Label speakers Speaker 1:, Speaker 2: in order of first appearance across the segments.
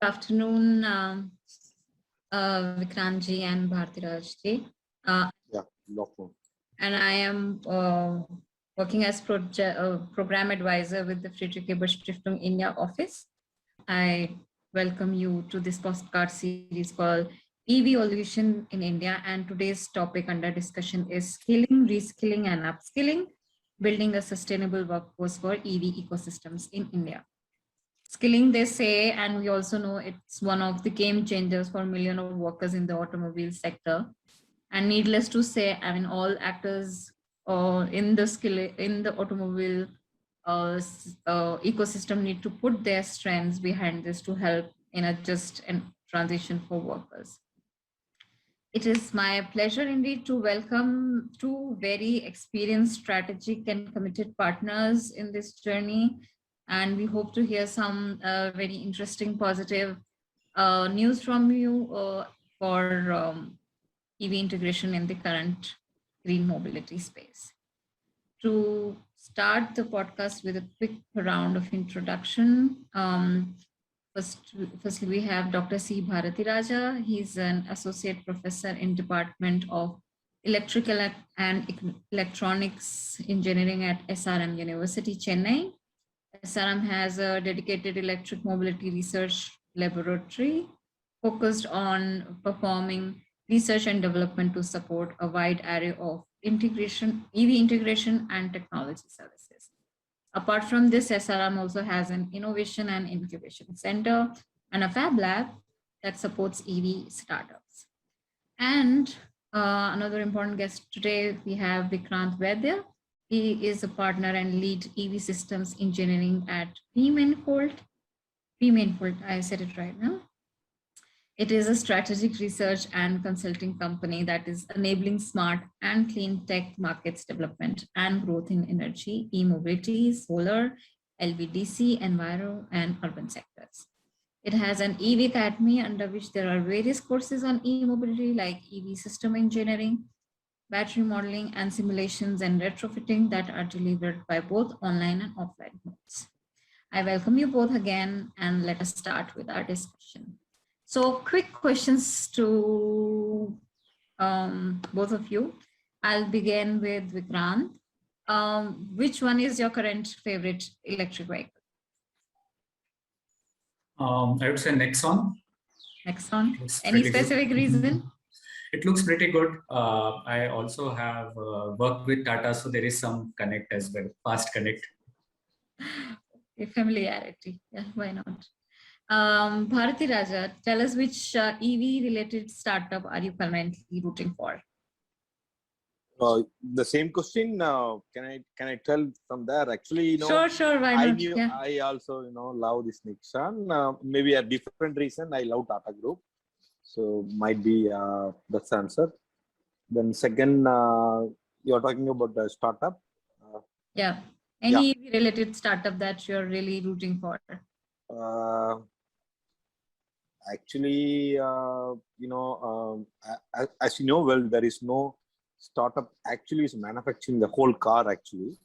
Speaker 1: afternoon, Vikrantji and Bhartirajji.
Speaker 2: Yeah, lawful.
Speaker 1: And I am working as program advisor with the Friedrich Ebert Stiftung India office. I welcome you to this postcard series called EV Evolution in India. And today's topic under discussion is skilling, reskilling, and upskilling, building a sustainable workforce for EV ecosystems in India. Skilling, they say, and we also know it's one of the game changers for millions of workers in the automobile sector. And needless to say, I mean, all actors in the automobile ecosystem need to put their strengths behind this to help in a just and transition for workers. It is my pleasure indeed to welcome two very experienced, strategic, and committed partners in this journey. And we hope to hear some very interesting, positive news from you for EV integration in the current green mobility space. To start the podcast with a quick round of introduction, firstly, we have Dr. C. Bharathiraja. He's an associate professor in Department of Electrical and Electronics Engineering at SRM University, Chennai. SRM has a dedicated electric mobility research laboratory focused on performing research and development to support a wide array of EV integration and technology services. Apart from this, SRM also has an innovation and incubation center and a fab lab that supports EV startups. And another important guest today, we have Vikrant Vaidya. He is a partner and lead EV systems engineering at P-Manifold. P-Manifold, I said it right now. It is a strategic research and consulting company that is enabling smart and clean tech markets development and growth in energy, e-mobility, solar, LVDC, enviro, and urban sectors. It has an EV Academy under which there are various courses on e-mobility like EV system engineering, battery modeling, and simulations and retrofitting that are delivered by both online and offline modes. I welcome you both again, and let us start with our discussion. So quick questions to both of you. I'll begin with Vikrant. Which one is your current favorite electric vehicle?
Speaker 3: I would say Nexon.
Speaker 1: Nexon. Any specific reason?
Speaker 3: It looks pretty good. I also have worked with Tata, so there is some connect as well, fast connect.
Speaker 1: Familiarity, yeah, why not? Bharathiraja, tell us which EV-related startup are you currently rooting for?
Speaker 2: The same question. Can I tell from there? Actually,
Speaker 1: Sure. Why not?
Speaker 2: I also love this Nexon. Maybe a different reason. I love Tata Group, so might be that's the answer. Then second, you're talking about the startup.
Speaker 1: Yeah. Any EV-related startup that you're really rooting for?
Speaker 2: Actually, as you know well, there is no startup actually is manufacturing the whole car actually.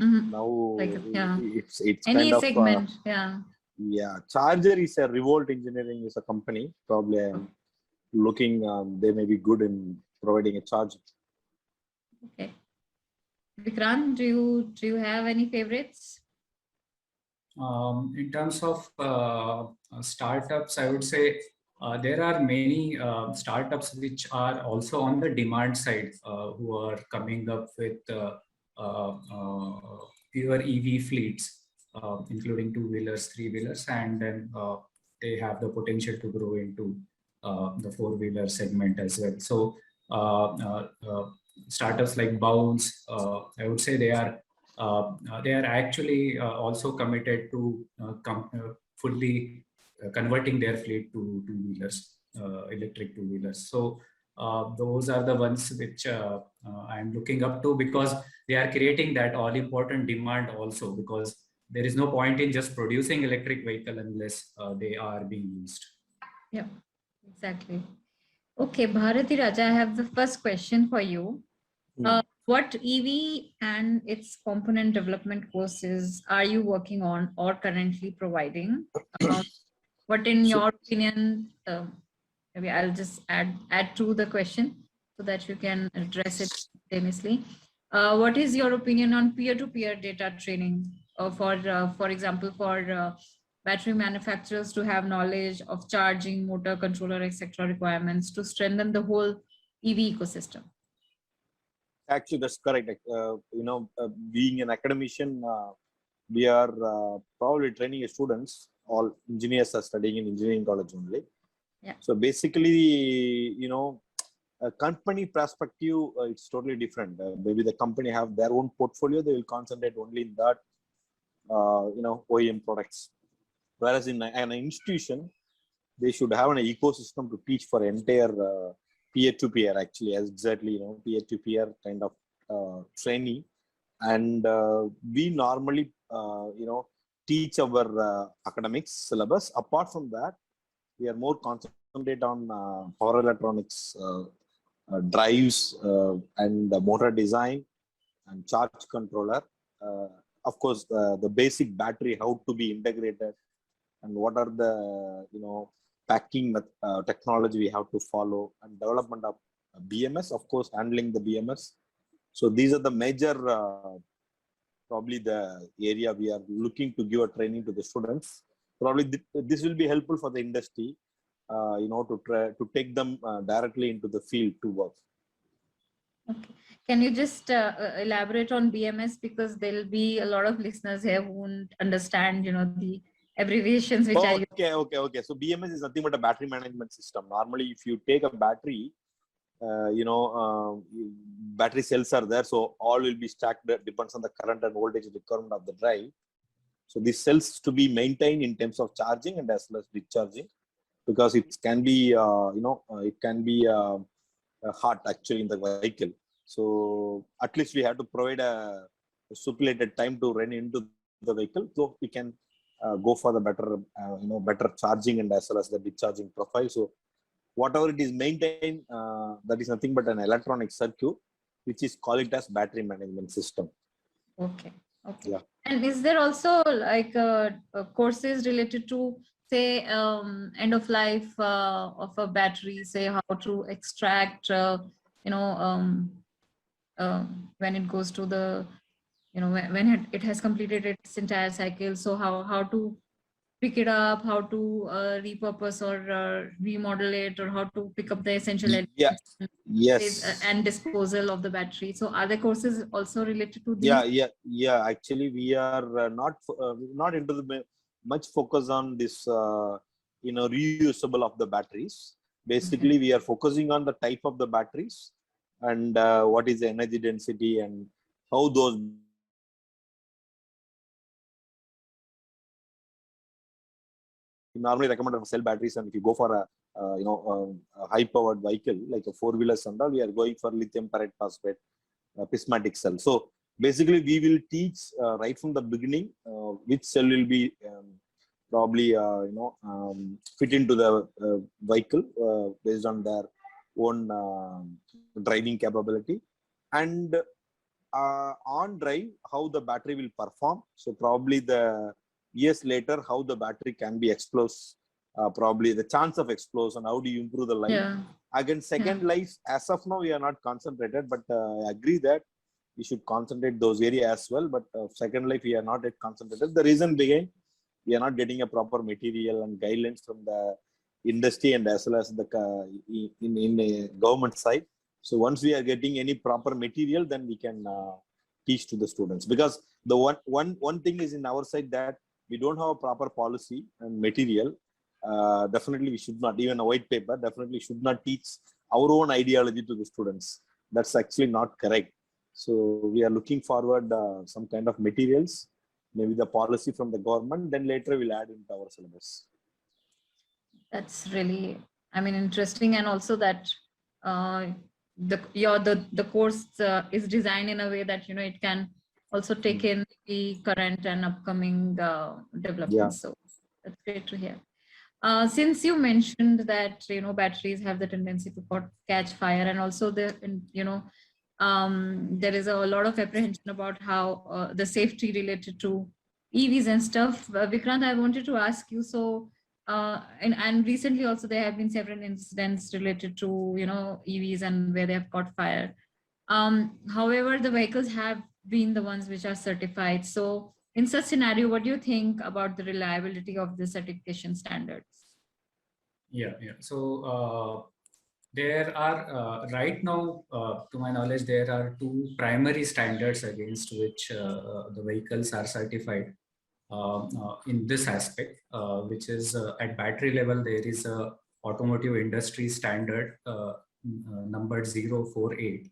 Speaker 1: Mm-hmm.
Speaker 2: Now it's
Speaker 1: any
Speaker 2: kind
Speaker 1: segment,
Speaker 2: of Charger is a Revolt Engineering is a company. Probably I'm looking they may be good in providing a charge.
Speaker 1: Okay. Vikrant, do you have any favorites?
Speaker 3: In terms of startups, I would say there are many startups which are also on the demand side who are coming up with pure EV fleets, including two-wheelers, three-wheelers, and then they have the potential to grow into the four-wheeler segment as well. So startups like Bounce, I would say they are actually also committed to fully converting their fleet to two-wheelers, electric two-wheelers. So those are the ones which I'm looking up to, because they are creating that all-important demand also, because there is no point in just producing electric vehicle unless they are being used.
Speaker 1: Yeah, exactly. Okay, Bharathiraja, I have the first question for you. What EV and its component development courses are you working on or currently providing? What in
Speaker 2: So-
Speaker 1: your opinion, maybe I'll just add to the question so that you can address it simultaneously. What is your opinion on peer-to-peer data training for example, for battery manufacturers to have knowledge of charging, motor controller, etc. requirements to strengthen the whole EV ecosystem?
Speaker 2: Actually, that's correct. Being an academician, we are probably training students. All engineers are studying in engineering college only.
Speaker 1: Yeah.
Speaker 2: So basically, a company perspective, it's totally different. Maybe the company have their own portfolio; they will concentrate only in that, OEM products. Whereas in an institution, they should have an ecosystem to teach for entire peer-to-peer. Actually, as exactly peer-to-peer kind of training, and we normally teach our academics syllabus. Apart from that, we are more concentrate on power electronics, drives, and motor design and charge controller. Of course, the basic battery, how to be integrated, and what are the packing technology we have to follow, and development of BMS, of course, handling the BMS. So these are the major probably the area we are looking to give a training to the students. Probably this will be helpful for the industry, to try to take them directly into the field to work.
Speaker 1: Okay. Can you just elaborate on BMS, because there'll be a lot of listeners here who won't understand, the abbreviations which are used.
Speaker 2: Okay. So BMS is nothing but a battery management system. Normally, if you take a battery, battery cells are there, so all will be stacked. Depends on the current and voltage requirement of the drive. So these cells to be maintained in terms of charging and as well as discharging, because it can be, hot actually in the vehicle. So at least we have to provide a stipulated time to run into the vehicle, so we can go for the better charging and as well as the discharging profile. So whatever it is maintained, that is nothing but an electronic circuit, which is called it as battery management system.
Speaker 1: Okay.
Speaker 2: Yeah.
Speaker 1: And is there also like courses related to, say, end of life of a battery, say how to extract, when it goes to the, when it has completed its entire cycle, so how to pick it up, how to repurpose or remodel it, or how to pick up the essential
Speaker 2: Yeah.
Speaker 1: elements and disposal of the battery. So are there courses also related to these?
Speaker 2: Yeah. Actually, we are not into the much focus on this, reusable of the batteries. Basically, we are focusing on the type of the batteries and what is the energy density and how those normally recommended for cell batteries. And if you go for a high powered vehicle like a 4-wheelers and all, we are going for lithium pyrophosphate prismatic cell. So basically we will teach right from the beginning which cell will be probably fit into the vehicle based on their own driving capability, and on drive how the battery will perform. So probably the years later how the battery can be explosive, probably the chance of explosion, how do you improve the life.
Speaker 1: Yeah.
Speaker 2: Again, second life, as of now we are not concentrated, but I agree that we should concentrate those areas as well. But second life we are not yet concentrated. The reason being we are not getting a proper material and guidelines from the industry and as well as the in the government side. So once we are getting any proper material, then we can teach to the students. Because the one thing is in our side that we don't have a proper policy and material. Definitely we should not, even a white paper, definitely should not teach our own ideology to the students. That's actually not correct. So we are looking forward some kind of materials, maybe the policy from the government, then later we'll add into our syllabus.
Speaker 1: That's really, interesting. And also that the course is designed in a way that, it can also take in the current and upcoming developments.
Speaker 2: Yeah.
Speaker 1: So that's great to hear. Since you mentioned that, batteries have the tendency to catch fire, and also there is a lot of apprehension about how the safety related to EVs and stuff. Vikrant, I wanted to ask you, so and recently also there have been several incidents related to, EVs and where they have caught fire. However, the vehicles have been the ones which are certified. So in such scenario, what do you think about the reliability of the certification standards?
Speaker 3: Yeah. So there are right now, to my knowledge, there are two primary standards against which the vehicles are certified in this aspect, which is at battery level. There is a automotive industry standard numbered 048,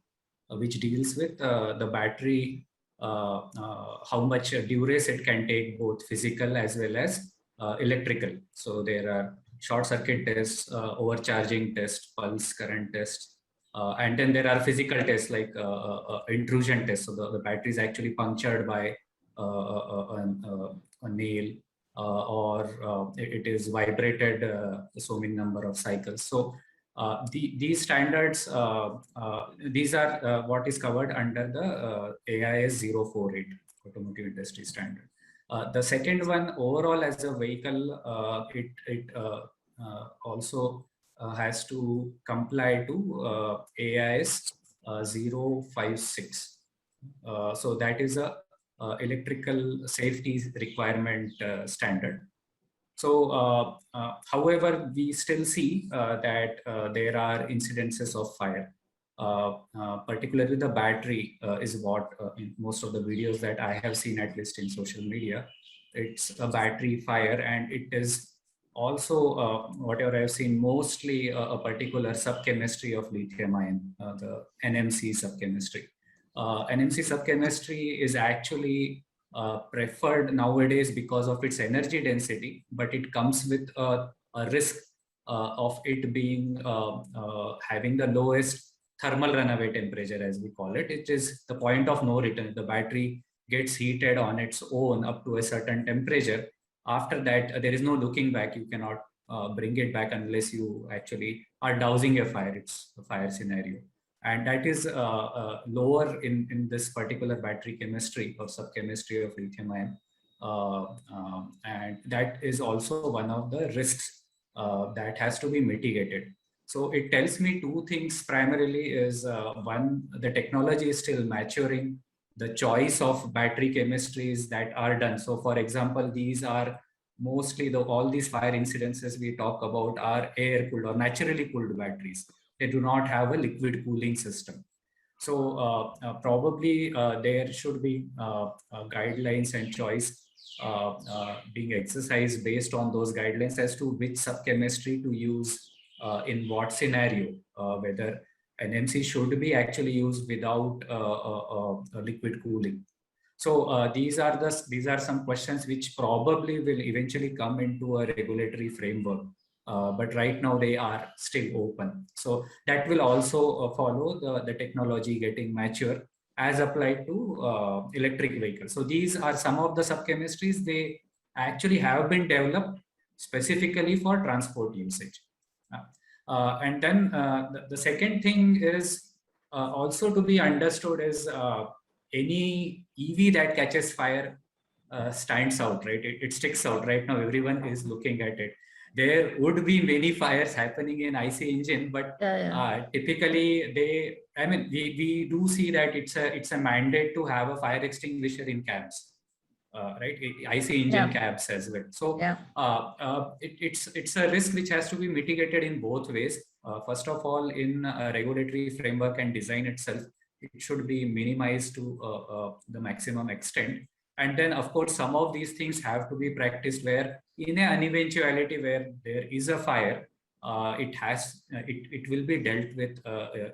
Speaker 3: which deals with the battery, how much duress it can take, both physical as well as electrical. So there are short circuit tests, overcharging test, pulse current test, and then there are physical tests like intrusion tests. So the battery is actually punctured by a nail, or it is vibrated so many number of cycles. So these standards, these are what is covered under the AIS 048 automotive industry standard. The second one, overall as a vehicle, it also has to comply to AIS 056. So that is a electrical safety requirement standard. So, however, we still see that there are incidences of fire. Particularly the battery is what in most of the videos that I have seen, at least in social media, it's a battery fire, and it is also whatever I've seen, mostly a particular subchemistry of lithium ion, the NMC subchemistry. NMC subchemistry is actually preferred nowadays because of its energy density, but it comes with a risk of it being having the lowest thermal runaway temperature, as we call it. It is the point of no return. The battery gets heated on its own up to a certain temperature. After that, there is no looking back. You cannot bring it back unless you actually are dousing a fire. It's a fire scenario. And that is lower in this particular battery chemistry or subchemistry of lithium ion. And that is also one of the risks that has to be mitigated. So it tells me two things primarily is one, the technology is still maturing, the choice of battery chemistries that are done. So for example, these are mostly all these fire incidences we talk about are air cooled or naturally cooled batteries. They do not have a liquid cooling system. So probably there should be guidelines and choice being exercised based on those guidelines as to which subchemistry to use in what scenario, whether NMC should be actually used without liquid cooling. So these are some questions which probably will eventually come into a regulatory framework. But right now they are still open. So that will also follow the technology getting mature as applied to electric vehicles. So these are some of the subchemistries. They actually have been developed specifically for transport usage. And then the second thing is also to be understood is any EV that catches fire stands out, right? It sticks out. Right now, everyone is looking at it. There would be many fires happening in IC engine, but typically we do see that it's a mandate to have a fire extinguisher in cabs, right? IC engine cabs as well. So it's a risk which has to be mitigated in both ways. First of all, in a regulatory framework and design itself, it should be minimized to the maximum extent. And then, of course, some of these things have to be practiced where, in an eventuality where there is a fire, it will be dealt with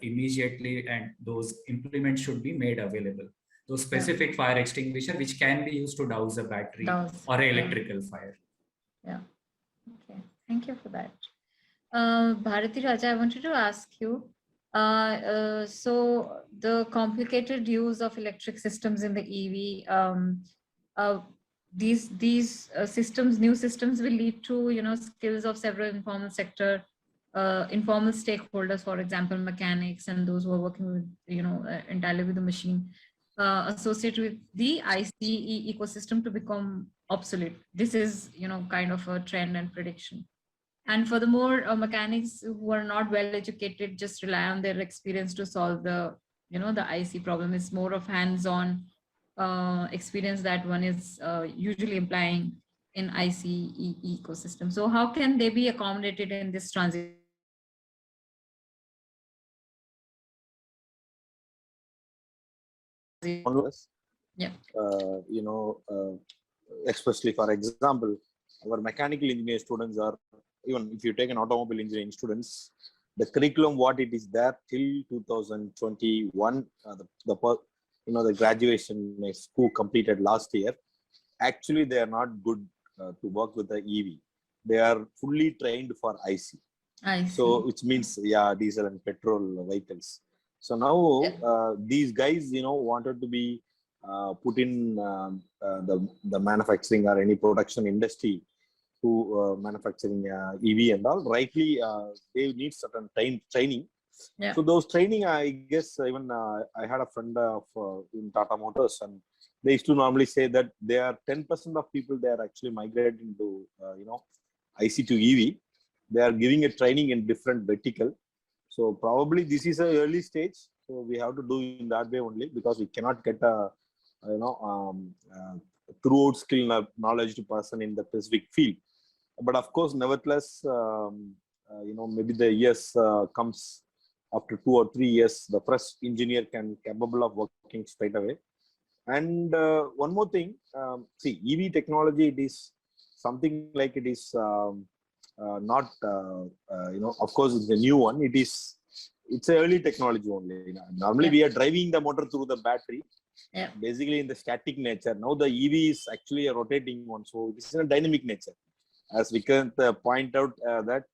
Speaker 3: immediately, and those implements should be made available. Those specific fire extinguisher which can be used to douse a battery or an electrical fire.
Speaker 1: Yeah. Okay. Thank you for that. Bharati Raja, I wanted to ask you. So the complicated use of electric systems in the EV, these systems, new systems, will lead to skills of several informal stakeholders, for example, mechanics and those who are working with entirely with the machine, associated with the ICE ecosystem to become obsolete. This is kind of a trend and prediction. And furthermore, mechanics who are not well educated just rely on their experience to solve the, the IC problem. It's more of hands-on experience that one is usually implying in IC ecosystem. So how can they be accommodated in this transition? Yeah.
Speaker 2: Especially for example, our mechanical engineering students are, even if you take an automobile engineering students, the curriculum what it is there till 2021, the graduation school completed last year. Actually, they are not good to work with the EV. They are fully trained for IC.
Speaker 1: I see.
Speaker 2: So which means, yeah, diesel and petrol vehicles. So now these guys, wanted to be put in the manufacturing or any production industry to manufacturing EV and all. Rightly, they need certain training.
Speaker 1: Yeah.
Speaker 2: So those training, I guess, even I had a friend of in Tata Motors, and they used to normally say that they are 10% of people they are actually migrating to IC to EV. They are giving a training in different vertical. So probably this is an early stage. So we have to do in that way only, because we cannot get a throughout skill knowledge person in the specific field. But of course, nevertheless, maybe the years comes after 2 or 3 years, the fresh engineer can capable of working straight away. And one more thing, see, EV technology, it is something like it is not, of course, it's a new one. It's an early technology only. Normally, we are driving the motor through the battery, basically in the static nature. Now the EV is actually a rotating one, so this is a dynamic nature. As we can point out that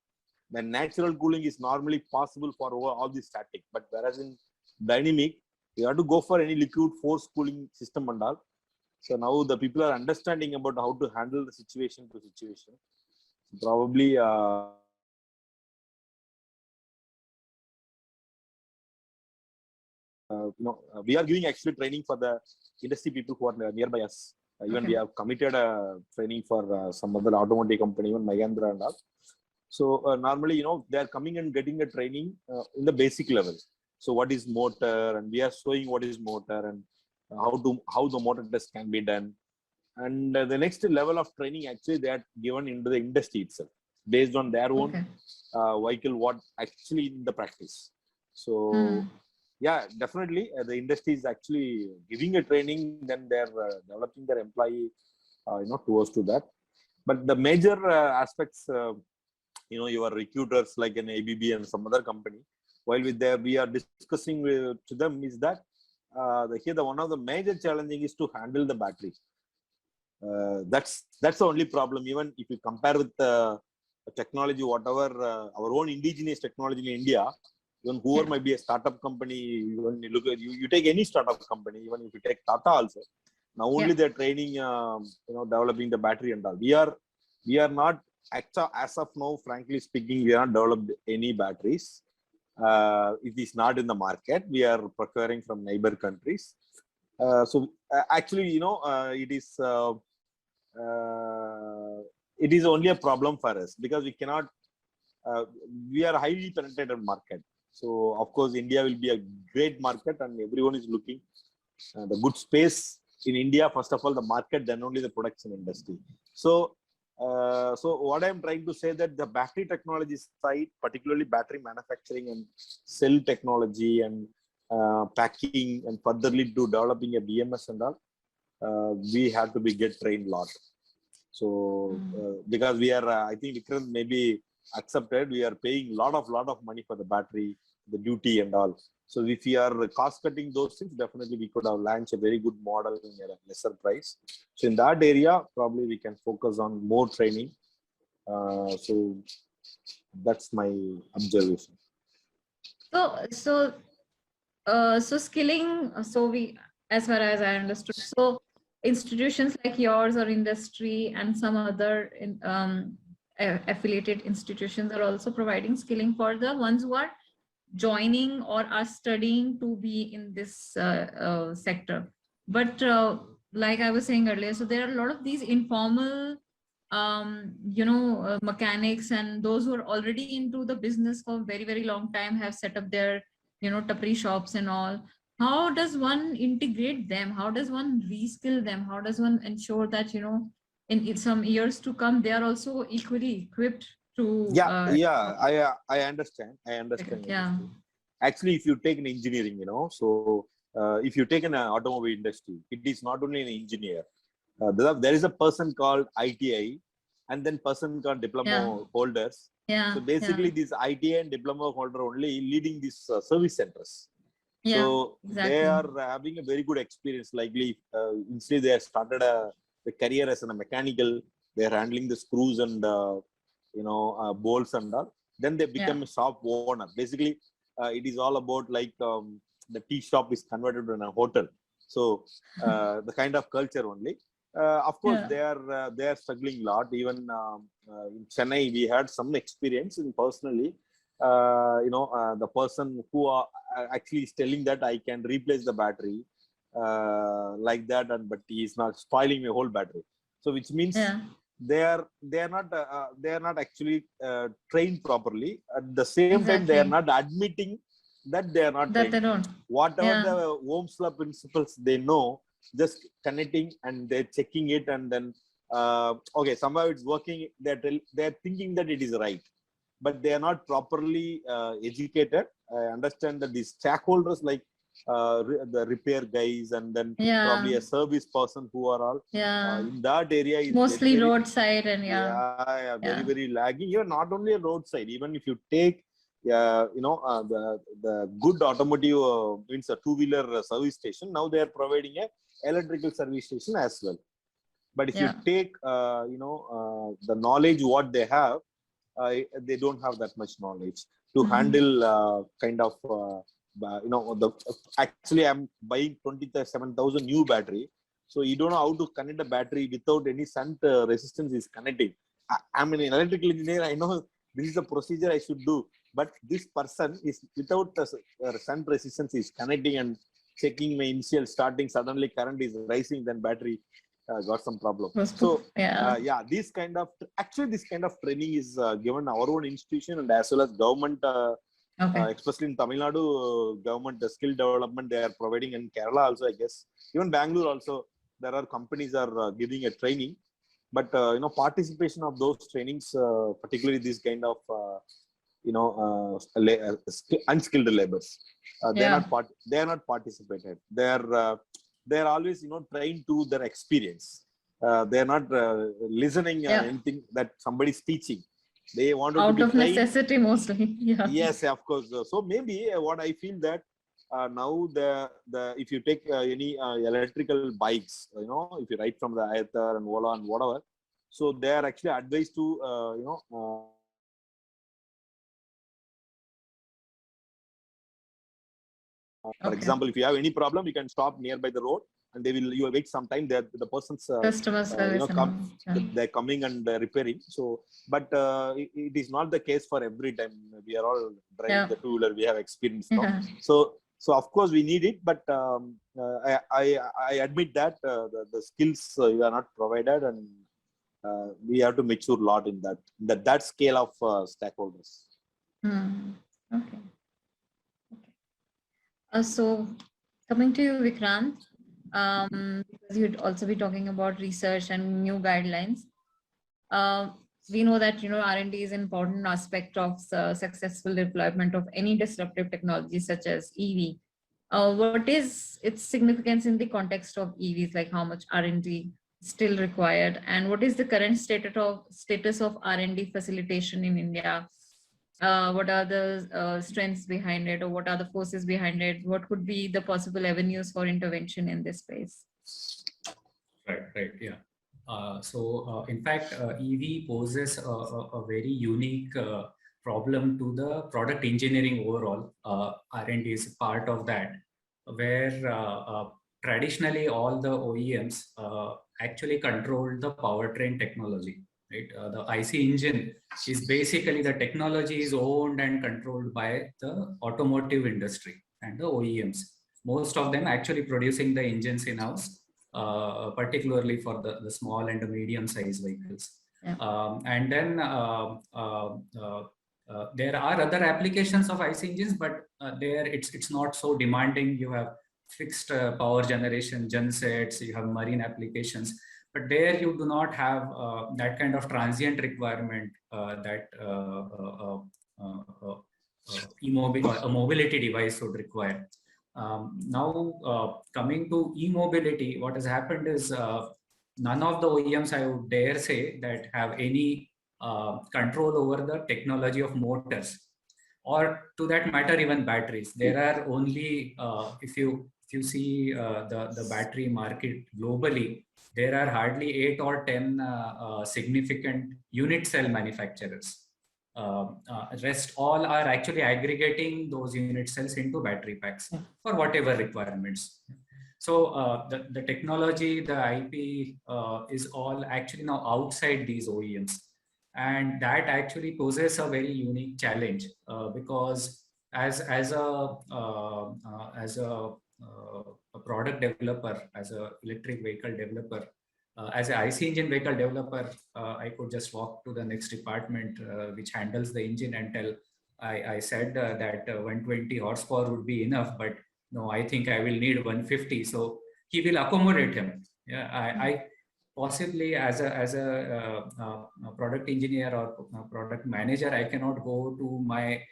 Speaker 2: the natural cooling is normally possible for all the static, but whereas in dynamic, you have to go for any liquid force cooling system and all. So now the people are understanding about how to handle the situation to situation. Probably we are giving actually training for the industry people who are nearby us. Even we have committed training for some other automotive company, even Mahindra and all. So normally, they are coming and getting a training in the basic level. So what is motor, and we are showing what is motor and how the motor test can be done. And the next level of training actually they are given into the industry itself, based on their own vehicle, what actually in the practice. So yeah, definitely the industry is actually giving a training, then they're developing their employee, towards to that. But the major aspects, your recruiters like an ABB and some other company, while we are discussing to them, is that one of the major challenging is to handle the battery. That's the only problem. Even if you compare with technology, whatever our own indigenous technology in India, even whoever might be a startup company, when you look at you take any startup company, even if you take Tata also, now only they're training, developing the battery and all. We are not, as of now, frankly speaking, we are not developed any batteries. It is not in the market. We are procuring from neighbor countries. Actually, it is only a problem for us, because we cannot. We are a highly penetrated market. So of course, India will be a great market, and everyone is looking the good space in India. First of all, the market, then only the production industry. So what I'm trying to say, that the battery technology side, particularly battery manufacturing and cell technology and packing, and furtherly to developing a BMS and all, we have to get trained a lot. So because we are, I think Vikrant maybe accepted, we are paying lot of money for the battery, the duty and all. So if we are cost cutting those things, definitely we could have launched a very good model in a lesser price. So in that area, probably we can focus on more training. So that's my observation.
Speaker 1: So skilling. So we, as far as I understood, so institutions like yours or industry and some other affiliated institutions are also providing skilling for the ones who are joining or are studying to be in this sector. But like I was saying earlier, so there are a lot of these informal mechanics and those who are already into the business for very, very long time have set up their, tapri shops and all. How does one integrate them? How does one reskill them? How does one ensure that, in some years to come, they are also equally equipped to,
Speaker 2: Yeah, I understand. I understand.
Speaker 1: yeah,
Speaker 2: Actually, if you take an engineering, so if you take an automobile industry, it is not only an engineer. There is a person called ITI, and then person called diploma
Speaker 1: Yeah.
Speaker 2: holders.
Speaker 1: yeah,
Speaker 2: So basically, these ITI and diploma holder only leading these service centers.
Speaker 1: yeah,
Speaker 2: So they
Speaker 1: exactly.
Speaker 2: are having a very good experience. Likely, instead they have started a career as a mechanical. They are handling the screws and bolts and all. Then they become a shop owner. Basically, it is all about like the tea shop is converted to a hotel. So the kind of culture only. Of course,
Speaker 1: Yeah.
Speaker 2: they are struggling a lot. Even in Chennai, we had some experience in personally. The person who are actually is telling that I can replace the battery like that, and but he is not spoiling my whole battery. So which means
Speaker 1: Yeah.
Speaker 2: they are not actually trained properly. At the same time, they are
Speaker 1: Exactly.
Speaker 2: not admitting that they are not
Speaker 1: That they
Speaker 2: trained.
Speaker 1: don't.
Speaker 2: Whatever
Speaker 1: Yeah.
Speaker 2: the Ohm's law principles they know, just connecting and they're checking it, and then okay, somehow it's working. They're thinking that it is right, but they are not properly educated. I understand that these stakeholders like the repair guys, and then
Speaker 1: Yeah.
Speaker 2: probably a service person who are all
Speaker 1: Yeah.
Speaker 2: in that area is very,
Speaker 1: Mostly
Speaker 2: very,
Speaker 1: roadside and
Speaker 2: very,
Speaker 1: yeah.
Speaker 2: very lagging. Even not only a roadside, even if you take the good automotive means a two-wheeler service station, now they are providing a electrical service station as well. But if you
Speaker 1: Yeah.
Speaker 2: take the knowledge what they have, they don't have that much knowledge to handle kind of actually I'm buying 27,000 new battery, so you don't know how to connect a battery without any shunt resistance is connecting. I'm an electrical engineer, I know this is a procedure I should do, but this person is without shunt resistance is connecting and checking my initial starting, suddenly current is rising, then battery got some problem. So
Speaker 1: Yeah.
Speaker 2: this kind of training is given our own institution and as well as government,
Speaker 1: Okay.
Speaker 2: especially in Tamil Nadu, government skill development they are providing, in Kerala also, I guess. Even Bangalore also, there are companies are giving a training, but participation of those trainings, particularly this kind of unskilled laborers,
Speaker 1: Yeah.
Speaker 2: they are not participated. They're always trained to their experience. They're not listening anything that somebody is teaching. They wanted to
Speaker 1: Out
Speaker 2: be
Speaker 1: of
Speaker 2: trained.
Speaker 1: necessity mostly. Yeah.
Speaker 2: Yes, of course. So maybe what I feel that now the if you take any electrical bikes, if you ride from the Aether and Ola and whatever, so they are actually advised to for example, if you have any problem, you can stop nearby the road, and you will wait some time. The person's
Speaker 1: Customer service.
Speaker 2: they're coming and repairing. So, but it is not the case for every time. We are all driving the two-wheeler. We have experience now. So of course we need it, but I admit that the skills you are not provided, and we have to mature a lot in that scale of stakeholders.
Speaker 1: Okay. So coming to you, Vikrant, because you'd also be talking about research and new guidelines. We know that R&D is an important aspect of successful deployment of any disruptive technology such as EV. What is its significance in the context of EVs? Like how much R&D still required, and what is the current status of R&D facilitation in India? What are the strengths behind it, or what are the forces behind it? What could be the possible avenues for intervention in this space?
Speaker 3: Right, yeah. In fact, EV poses a very unique problem to the product engineering overall. R&D is part of that, where traditionally all the OEMs actually control the powertrain technology. Right, the IC engine is basically the technology is owned and controlled by the automotive industry and the OEMs. Most of them actually producing the engines in-house, particularly for the small and the medium-sized vehicles.
Speaker 1: Yeah.
Speaker 3: And then there are other applications of IC engines, but there it's not so demanding. You have fixed power generation gensets, you have marine applications, but there you do not have that kind of transient requirement that a mobility device would require. Now, coming to e-mobility, what has happened is none of the OEMs, I would dare say, that have any control over the technology of motors, or to that matter, even batteries. There are only, if you see the battery market globally, there are hardly 8 or 10 significant unit cell manufacturers. Rest all are actually aggregating those unit cells into battery packs for whatever requirements. So the technology, the IP is all actually now outside these OEMs. And that actually poses a very unique challenge because as a product developer, as a electric vehicle developer, as an IC engine vehicle developer, I could just walk to the next department which handles the engine and tell, I said that 120 horsepower would be enough, but no, I think I will need 150. So he will accommodate him. Yeah, I possibly as a product engineer or product manager, I cannot go to my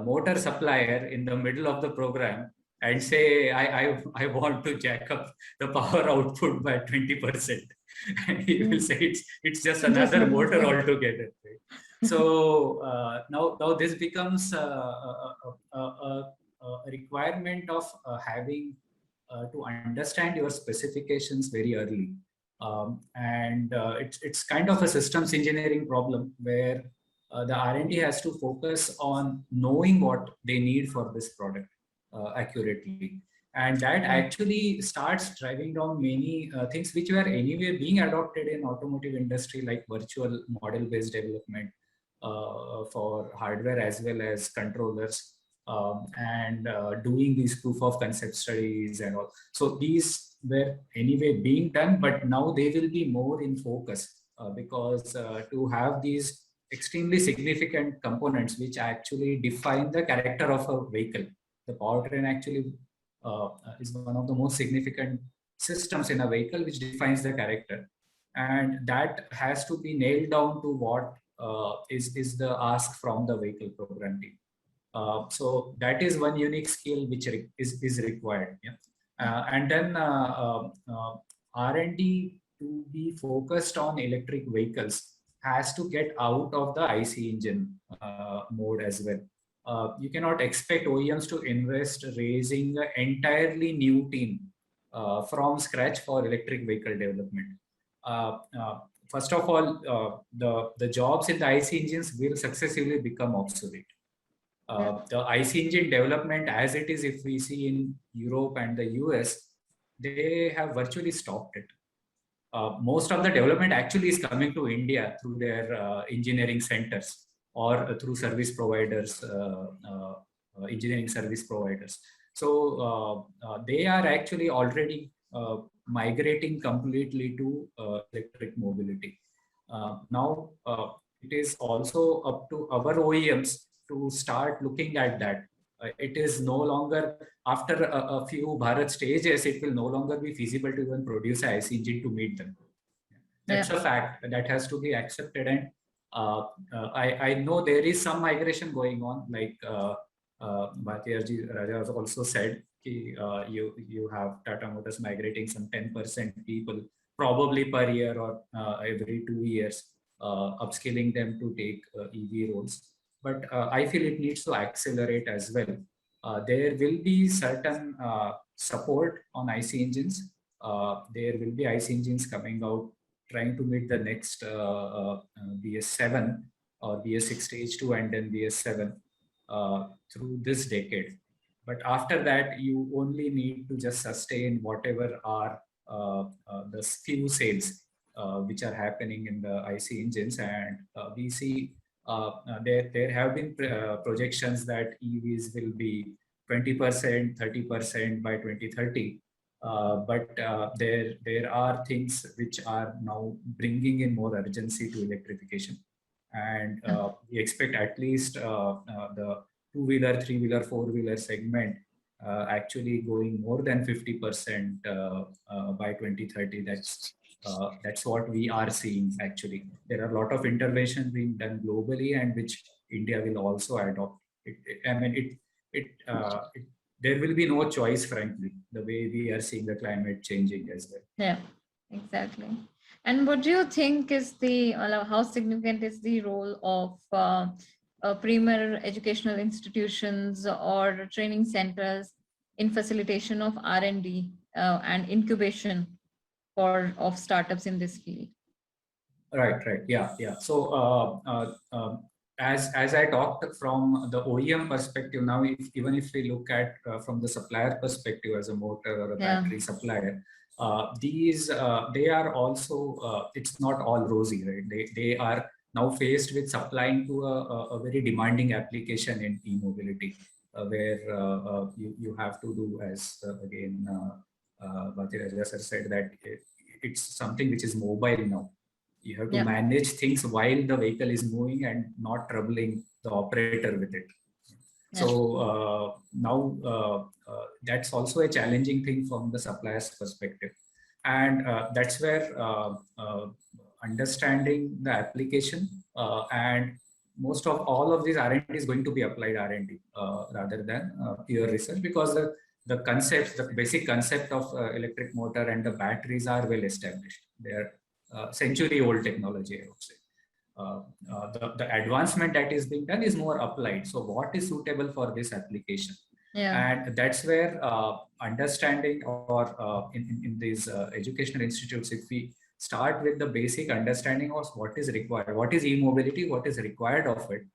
Speaker 3: motor supplier in the middle of the program and say I want to jack up the power output by 20%. And he will say it's just another motor altogether. Right? So now this becomes a requirement of having to understand your specifications very early. And it's kind of a systems engineering problem where the R&D has to focus on knowing what they need for this product accurately. And that actually starts driving down many things which were anyway being adopted in automotive industry, like virtual model-based development for hardware as well as controllers, and doing these proof of concept studies and all. So these were anyway being done, but now they will be more in focus because to have these extremely significant components which actually define the character of a vehicle. The powertrain actually is one of the most significant systems in a vehicle which defines the character. And that has to be nailed down to what is the ask from the vehicle program team. So that is one unique skill which is required. Yeah? And then R&D to be focused on electric vehicles has to get out of the IC engine mode as well. You cannot expect OEMs to invest raising an entirely new team from scratch for electric vehicle development. First of all, the jobs in the IC engines will successively become obsolete. The IC engine development as it is, if we see in Europe and the US, they have virtually stopped it. Most of the development actually is coming to India through their engineering centers or through service providers, engineering service providers. So they are actually already migrating completely to electric mobility. Now, it is also up to our OEMs to start looking at that. It is no longer, after a few Bharat stages, it will no longer be feasible to even produce an IC engine to meet them. That's a fact that has to be accepted. And I know there is some migration going on, like Bhartiya Raja has also said, you have Tata Motors migrating some 10% people probably per year or every 2 years, upskilling them to take EV roles. But I feel it needs to accelerate as well. There will be certain support on IC engines. There will be IC engines coming out trying to meet the next BS7 or BS6 stage 2 and then BS7 through this decade. But after that, you only need to just sustain whatever are the few sales which are happening in the IC engines. And we see there have been projections that EVs will be 20%, 30% by 2030. But there are things which are now bringing in more urgency to electrification, and we expect at least the two-wheeler, three-wheeler, four-wheeler segment actually going more than 50% by 2030. That's what we are seeing. Actually, there are a lot of interventions being done globally, and which India will also adopt. I mean, there will be no choice, frankly, the way we are seeing the climate changing as well.
Speaker 1: Yeah, exactly. And what do you think is how significant is the role of premier educational institutions or training centers in facilitation of R&D and incubation of startups in this field?
Speaker 3: Right, yeah. So, as I talked from the OEM perspective, now even if we look at from the supplier perspective as a motor or a battery supplier, they are also it's not all rosy, right? They are now faced with supplying to a very demanding application in e-mobility, where you have to do, as again Bharti Raja sir said, that it's something which is mobile now. You have to manage things while the vehicle is moving and not troubling the operator with it. So now that's also a challenging thing from the supplier's perspective. And that's where understanding the application and most of all of these R&D is going to be applied R&D rather than pure research, because the concepts, the basic concept of electric motor and the batteries are well established. They're century-old technology, I would say. The advancement that is being done is more applied. So what is suitable for this application? And that's where understanding, or in these educational institutes, if we start with the basic understanding of what is required, what is e-mobility, what is required of it,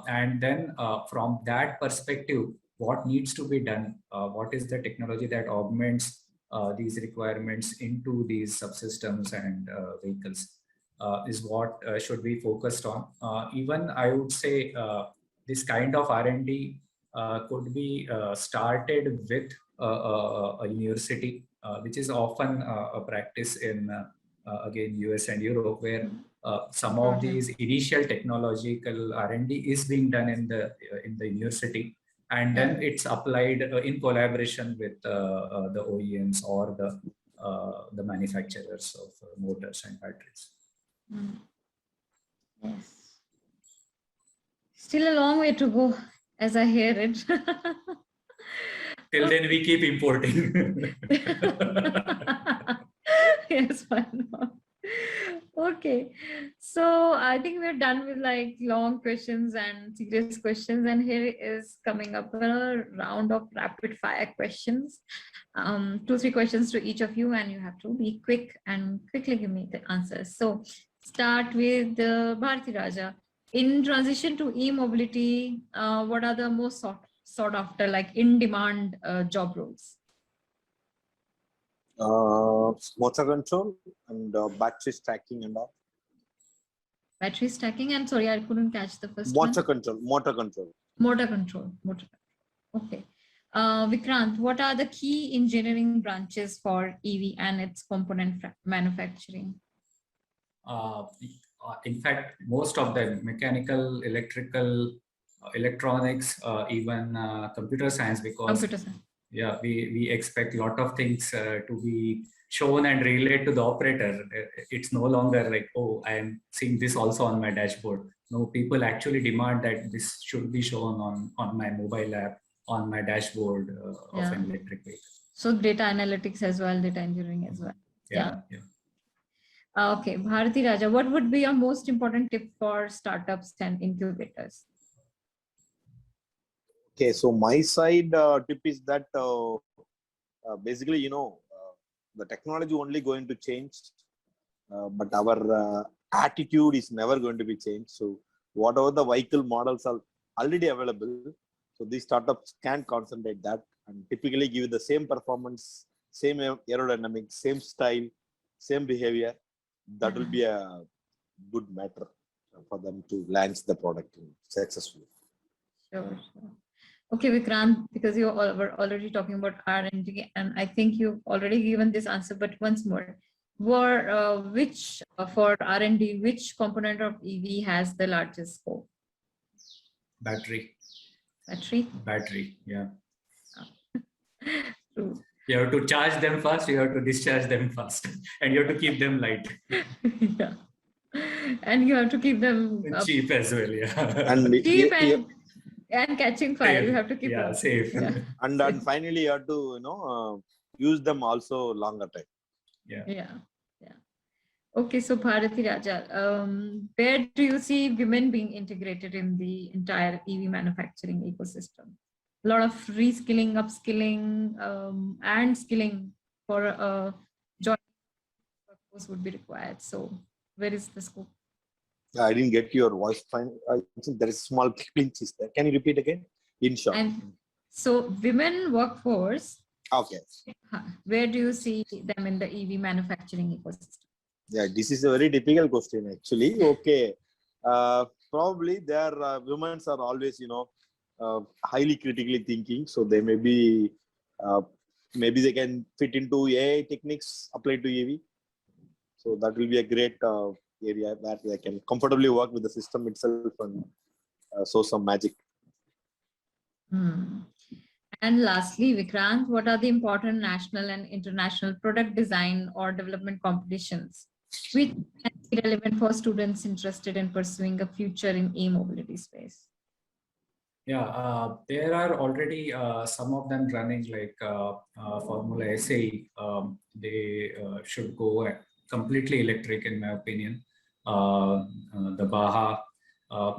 Speaker 3: and then from that perspective, what needs to be done, what is the technology that augments these requirements into these subsystems and vehicles, is what should be focused on. Even I would say this kind of R&D could be started with a university, which is often a practice in again US and Europe, where some of these initial technological R&D is being done in the university, and then it's applied in collaboration with the OEMs or the manufacturers of motors and batteries.
Speaker 1: Yes. Still a long way to go, as I hear it.
Speaker 3: Till then, we keep importing.
Speaker 1: Yes, why not? Okay, so I think we're done with like long questions and serious questions, and here is coming up a round of rapid fire questions. 2-3 questions to each of you, and you have to be quick and quickly give me the answers. So start with Bharti Raja. In transition to e-mobility, what are the most sought after, like in demand job roles?
Speaker 2: Motor control and battery stacking and all.
Speaker 1: Battery stacking, and sorry, I couldn't catch the first
Speaker 2: motor
Speaker 1: one.
Speaker 2: control. Motor control.
Speaker 1: Motor control. Okay. Vikrant, what are the key engineering branches for EV and its component manufacturing?
Speaker 3: In fact, most of them: mechanical, electrical, electronics, even computer science, because yeah, we expect a lot of things to be shown and relayed to the operator. It's no longer like, oh, I am seeing this also on my dashboard. No, people actually demand that this should be shown on my mobile app, on my dashboard of an electric vehicle.
Speaker 1: So data analytics as well, data engineering as well.
Speaker 3: Yeah.
Speaker 1: Okay, Bharti Raja, what would be your most important tip for startups and incubators?
Speaker 2: Okay, so my side tip is that basically, the technology only going to change, but our attitude is never going to be changed. So whatever the vehicle models are already available, so these startups can concentrate that and typically give the same performance, same aerodynamics, same style, same behavior. That will be a good matter for them to launch the product successfully.
Speaker 1: Sure. Okay, Vikrant, because you were already talking about R&D, and I think you've already given this answer, but once more, for R&D, which component of EV has the largest scope?
Speaker 3: Battery.
Speaker 1: Battery?
Speaker 3: Yeah.
Speaker 1: True.
Speaker 3: You have to charge them fast, you have to discharge them fast, and you have to keep them light.
Speaker 1: Yeah. And you have to keep them
Speaker 3: Cheap as well, yeah.
Speaker 2: And
Speaker 1: cheap and catching fire. You have to keep them
Speaker 3: safe.
Speaker 1: Yeah.
Speaker 2: and finally you have to use them also longer time.
Speaker 1: Yeah. Okay, so Bharati Raja, where do you see women being integrated in the entire EV manufacturing ecosystem? A lot of reskilling, upskilling, and skilling for a joint workforce would be required. So, where is the scope?
Speaker 2: I didn't get your voice fine. I think there is a small pinch there. Can you repeat again? In short.
Speaker 1: And so, women workforce.
Speaker 2: Okay.
Speaker 1: Where do you see them in the EV manufacturing ecosystem?
Speaker 2: Yeah, this is a very difficult question actually. Okay. Probably their women are always, highly critically thinking. So they may be, maybe they can fit into AI techniques applied to EV. So that will be a great area where they can comfortably work with the system itself and show some magic.
Speaker 1: And lastly, Vikrant, what are the important national and international product design or development competitions which can be relevant for students interested in pursuing a future in e-mobility space?
Speaker 3: Yeah, there are already some of them running, like Formula SAE. They should go completely electric, in my opinion. The Baja.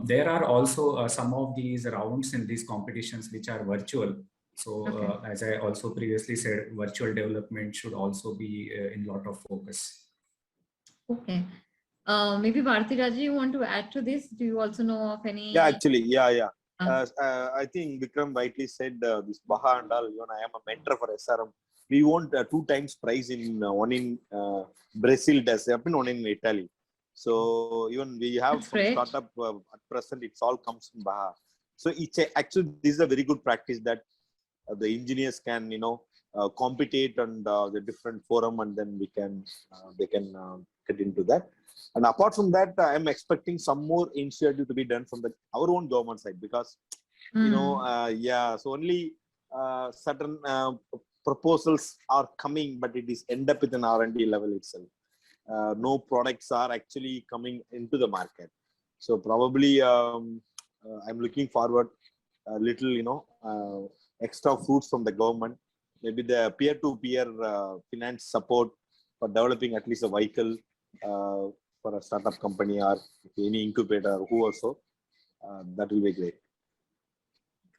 Speaker 3: There are also some of these rounds in these competitions which are virtual. So as I also previously said, virtual development should also be in lot of focus.
Speaker 1: Okay. Maybe Bharati Raja, you want to add to this? Do you also know of any?
Speaker 2: Yeah, actually, yeah. I think Vikram rightly said this Baja and all. I am a mentor for SRM. We won 2 times prize in one in Brazil, one in Italy. So even we have some startup at present. It's all comes from Baja. So it's actually this is a very good practice that the engineers can compete on the different forum, and then they can get into that. And apart from that, I am expecting some more initiative to be done from our own government side, because so only certain proposals are coming, but it is end up with an R&D level itself. No products are actually coming into the market. So probably I'm looking forward a little, extra fruits from the government, maybe the peer-to-peer finance support for developing at least a vehicle for a startup company or any incubator who also, that will be great.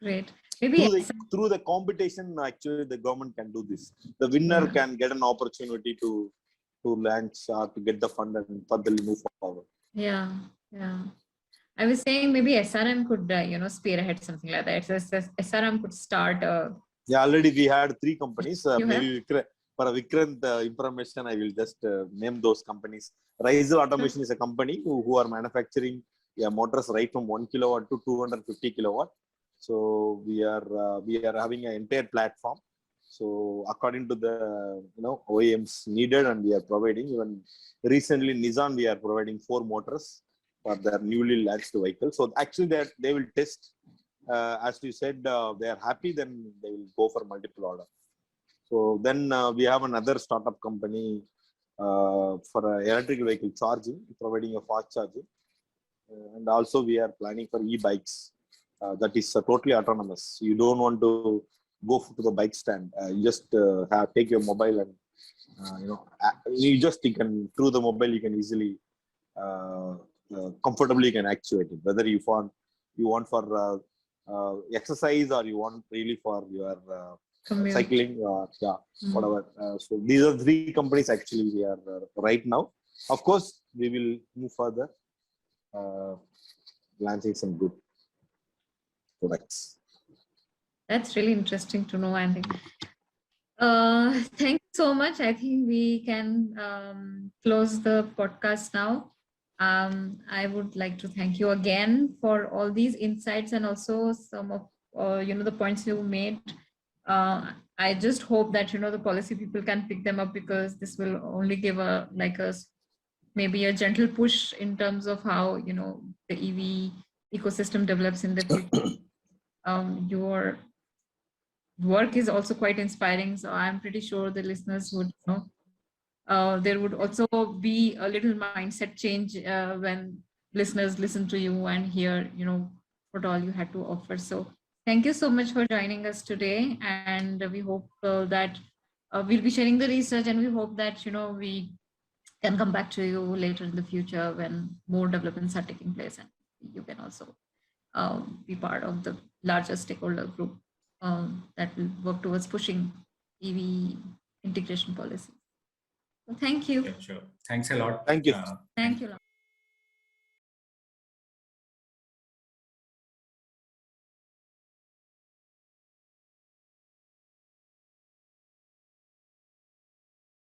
Speaker 1: Great. Maybe
Speaker 2: through the competition, actually the government can do this. The winner can get an opportunity to launch or to get the fund and further move forward.
Speaker 1: Yeah. I was saying maybe SRM could, spearhead something like that. SRM could start.
Speaker 2: Already we had 3 companies. Maybe for Vikrant information, I will just name those companies. Rizal Automation is a company who are manufacturing motors right from 1 kilowatt to 250 kilowatt. So we are having an entire platform. So according to the OEMs needed, and we are providing. Even recently Nissan, we are providing 4 motors for their newly launched vehicle. So actually they will test. As you said, they are happy, then they will go for multiple order. So then we have another startup company for electric vehicle charging, providing a fast charging. And also we are planning for e-bikes. That is totally autonomous. You don't want to go to the bike stand. You just take your mobile and you can through the mobile you can easily comfortably you can actuate it. Whether you want for exercise or you want really for your cycling or whatever. So these are 3 companies actually we are right now. Of course, we will move further, launching some good products.
Speaker 1: That's really interesting to know, Andy. Thanks so much. I think we can close the podcast now. I would like to thank you again for all these insights and also some of the points you made. I just hope that, the policy people can pick them up, because this will only give maybe a gentle push in terms of how, the EV ecosystem develops in the future. Your work is also quite inspiring. So I'm pretty sure the listeners would, there would also be a little mindset change when listeners listen to you and hear, what all you had to offer. So thank you so much for joining us today. And we hope that we'll be sharing the research, and we hope that, we can come back to you later in the future when more developments are taking place, and you can also be part of the larger stakeholder group that will work towards pushing EV integration policy. So thank you.
Speaker 3: Yeah, sure. Thanks a lot.
Speaker 2: Thank you.
Speaker 1: Thank you.